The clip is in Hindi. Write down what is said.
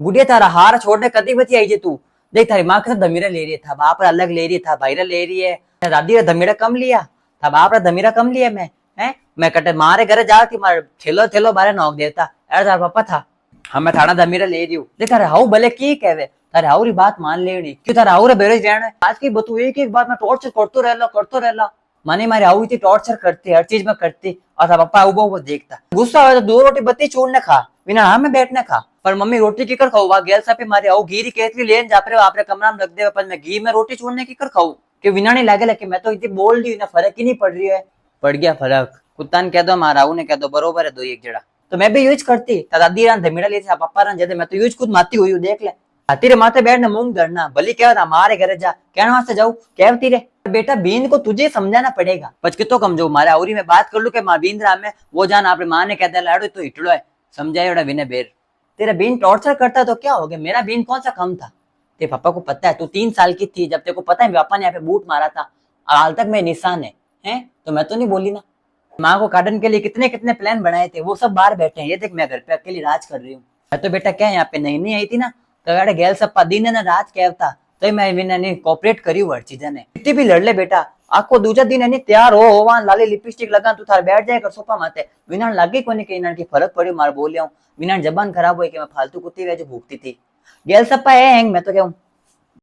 गुड़िया तारा हार छोड़ने कदी बती आई जे तू। देख थारी माँ के साथ धमीरा ले रही था, बाप रा अलग ले रही था, भाईरा ले रही है, दादी रा धमीरा कम लिया था, बाप रा धमीरा कम लिया मैं कटे मारे घरे जाती मारे थेलो थेलो बारे नौक देता अरे तार पापा था। हाँ मैं थाना धमीरा ले रही हूँ। देख तारे हाउ भले की कहवे, तारे हाउ री बात मान लेनी क्यों, तारे हाउ रे बेरोज रहना है। आज की बतू एक एक बात में टॉर्चर करतो रहला माने मारे हाउ इतनी टॉर्चर करती हर चीज में करती। और था पापा उबो वो देखता गुस्सा आवे तो दो रोटी बत्ती छोड़ने खा बिना हाँ में बैठने खा। पर मम्मी रोटी की कर खाऊ वा गैल सा पे मारे आओ घी री केतली लेन जा पे आपरे कमरा में रख दे पर मैं घी में रोटी छोड़ने की कर खाऊ कि विना नहीं लागे कि मैं तो इतनी बोल रही ना फर्क ही नहीं पड़ रही है। पड़ गया फर्क, कुत्ता ने कह दो मारा ने कह दो बरोबर है दो एक जड़ा। तो मैं भी यूज करती दादी रान धमीड़ा ले पापा रान जैसे मैं तो यूज खुद माती हुई देख ले। तेरे माथे बैठ न मूंग धरना भली क्या था हमारे घरे जा कहना वास्ते जाऊ कहती रे बेटा बीन को तुझे समझाना पड़ेगा पचके तो कम जो मारे औरी में बात कर लू के मां बीन राम में वो जान आपने माँ ने कहता लाडो तो हिटड़ो है समझाए विनय बेर। तेरा बीन टॉर्चर करता तो क्या हो गया, मेरा बीन कौन सा कम था। तेरे पापा को पता है तू 3 साल की थी जब तेरे को पता है पापा ने यहाँ पे बूट मारा था और हाल तक में निशान है तो मैं तो नहीं बोली ना। माँ को काटने के लिए कितने कितने प्लान बनाए थे वो सब बाहर बैठे हैं, ये देख मैं घर पे अकेली राज कर रही हूँ। मैं तो बेटा क्या यहाँ पे नहीं आई थी ना तो अरे गैल सप्पा दिन ने राज कहता तो मैं विना कोऑपरेट करी हर चीज ने कितनी भी लड़ ले बेटा आखो दूसरा दिन है तैयार हो वहां लाली लिपस्टिक लगा तू थार बैठ जाए कर सोफा माते विना लागे कोने के इना की फर्क पड़े मार बोल विना जबान खराब हुई कि मैं फालतू कुत्ती वे जो भूखती थी। गैल सप्पा है हैंग मैं तो कहूँ